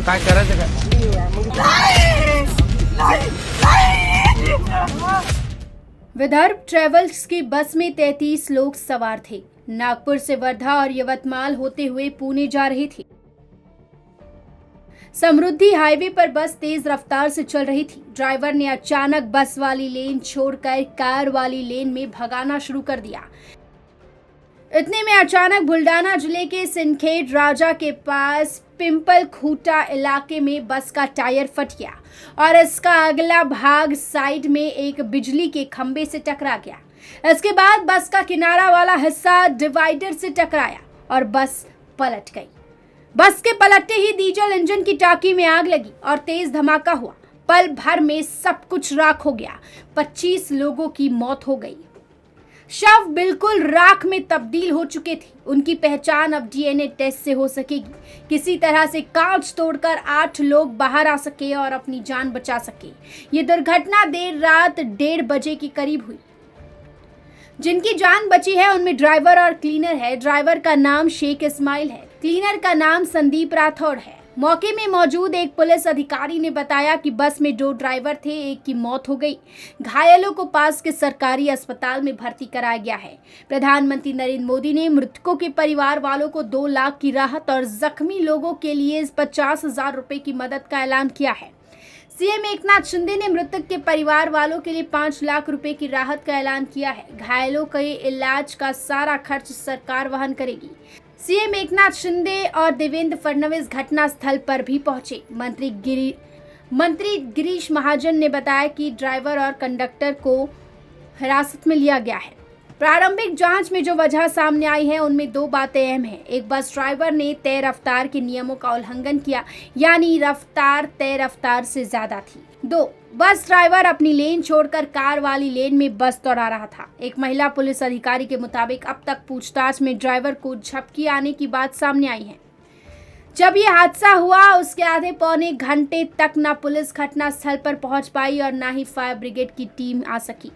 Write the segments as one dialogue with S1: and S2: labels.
S1: काय करायचं
S2: विदर्भ ट्रेवल्स की बस में 33 लोग सवार थे। नागपुर से वर्धा और यवतमाल होते हुए पुणे जा रही थी। समृद्धि हाईवे पर बस तेज रफ्तार से चल रही थी। ड्राइवर ने अचानक बस वाली लेन छोड़कर कार वाली लेन में भगाना शुरू कर दिया। इतने में अचानक बुल्डाना जिले के सिंदखेड़ राजा के पास पिंपल खूटा इलाके में बस का टायर फट गया और इसका अगला भाग साइड में एक बिजली के खंभे से टकरा गया। इसके बाद बस का किनारा वाला हिस्सा डिवाइडर से टकराया और बस पलट गई। बस के पलटते ही डीजल इंजन की टांकी में आग लगी और तेज धमाका हुआ। पल भर में सब कुछ राख हो गया। 25 लोगों की मौत हो गई। शव बिल्कुल राख में तब्दील हो चुके थे। उनकी पहचान अब डीएनए टेस्ट से हो सकेगी। किसी तरह से कांच तोड़कर 8 लोग बाहर आ सके और अपनी जान बचा सके। ये दुर्घटना देर रात 1:30 बजे के करीब हुई। जिनकी जान बची है उनमें ड्राइवर और क्लीनर है। ड्राइवर का नाम शेख इस्माइल है, क्लीनर का नाम संदीप राठौड़ है। मौके में मौजूद एक पुलिस अधिकारी ने बताया कि बस में 2 ड्राइवर थे, एक की मौत हो गई। घायलों को पास के सरकारी अस्पताल में भर्ती कराया गया है। प्रधानमंत्री नरेंद्र मोदी ने मृतकों के परिवार वालों को 2 लाख की राहत और जख्मी लोगों के लिए 50,000 रुपए की मदद का ऐलान किया है। सीएम एकनाथ शिंदे ने मृतक के परिवार वालों के लिए 5 लाख रुपए की राहत का ऐलान किया है। घायलों के इलाज का सारा खर्च सरकार वहन करेगी। सीएम एकनाथ शिंदे और देवेंद्र फडणवीस घटना स्थल पर भी पहुंचे। मंत्री गिरीश महाजन ने बताया कि ड्राइवर और कंडक्टर को हिरासत में लिया गया है। प्रारंभिक जांच में जो वजह सामने आई है उनमें 2 बातें अहम हैं। एक, बस ड्राइवर ने तय रफ्तार के नियमों का उल्लंघन किया, यानी रफ्तार तय रफ्तार से ज्यादा थी। 2, बस ड्राइवर अपनी लेन छोड़कर कार वाली लेन में बस दौड़ा रहा था। एक महिला पुलिस अधिकारी के मुताबिक अब तक पूछताछ में ड्राइवर को झपकी आने की बात सामने आई है। जब ये हादसा हुआ उसके आधे पौने घंटे तक न पुलिस घटनास्थल पर पहुंच पाई और न ही फायर ब्रिगेड की टीम आ सकी।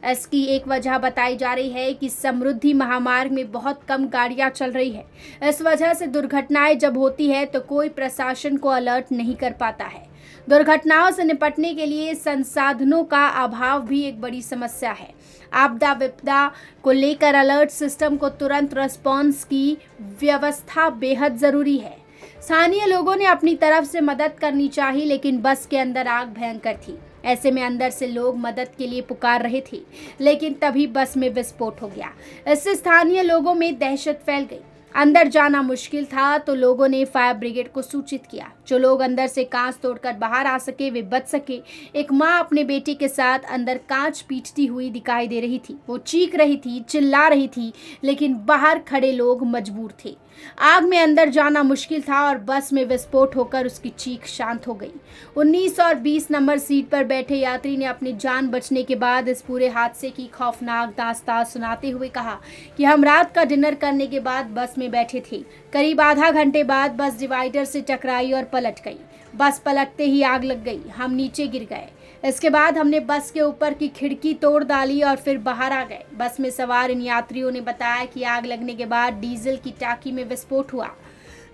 S2: इसकी एक वजह बताई जा रही है कि समृद्धि महामार्ग में बहुत कम गाड़ियां चल रही है। इस वजह से दुर्घटनाएं जब होती है तो कोई प्रशासन को अलर्ट नहीं कर पाता है। दुर्घटनाओं से निपटने के लिए संसाधनों का अभाव भी एक बड़ी समस्या है। आपदा विपदा को लेकर अलर्ट सिस्टम को तुरंत रिस्पॉन्स की व्यवस्था बेहद जरूरी है। स्थानीय लोगों ने अपनी तरफ से मदद करनी चाहिए, लेकिन बस के अंदर आग भयंकर थी। ऐसे में अंदर से लोग मदद के लिए पुकार रहे थे, लेकिन तभी बस में विस्फोट हो गया। इससे स्थानीय लोगों में दहशत फैल गई। अंदर जाना मुश्किल था तो लोगों ने फायर ब्रिगेड को सूचित किया। जो लोग अंदर से कांच तोड़कर बाहर आ सके वे बच सके। एक माँ अपने बेटे के साथ अंदर कांच पीटती हुई दिखाई दे रही थी। वो चीख रही थी, चिल्ला रही थी, लेकिन बाहर खड़े लोग मजबूर थे। आग में अंदर जाना मुश्किल था और बस में विस्फोट होकर उसकी चीख शांत हो गई। 19 और 20 नंबर सीट पर बैठे यात्री ने अपनी जान बचने के बाद इस पूरे हादसे की खौफनाक दास्तान सुनाते हुए कहा कि हम रात का डिनर करने के बाद बस में बैठे थे। करीब आधा घंटे बाद बस डिवाइडर से टकराई और पलट गई। बस पलटते ही आग लग गई। हम नीचे गिर गए। इसके बाद हमने बस के ऊपर की खिड़की तोड़ डाली और फिर बाहर आ गए। बस में सवार इन यात्रियों ने बताया कि आग लगने के बाद डीजल की टांकी में विस्फोट हुआ।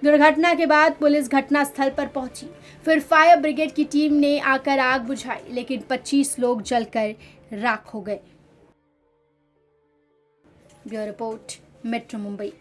S2: दुर्घटना के बाद पुलिस घटनास्थल पर पहुंची। फिर फायर ब्रिगेड की टीम ने आकर आग बुझाई, लेकिन 25 लोग जलकर राख हो गए। Bureau report, metro Mumbai.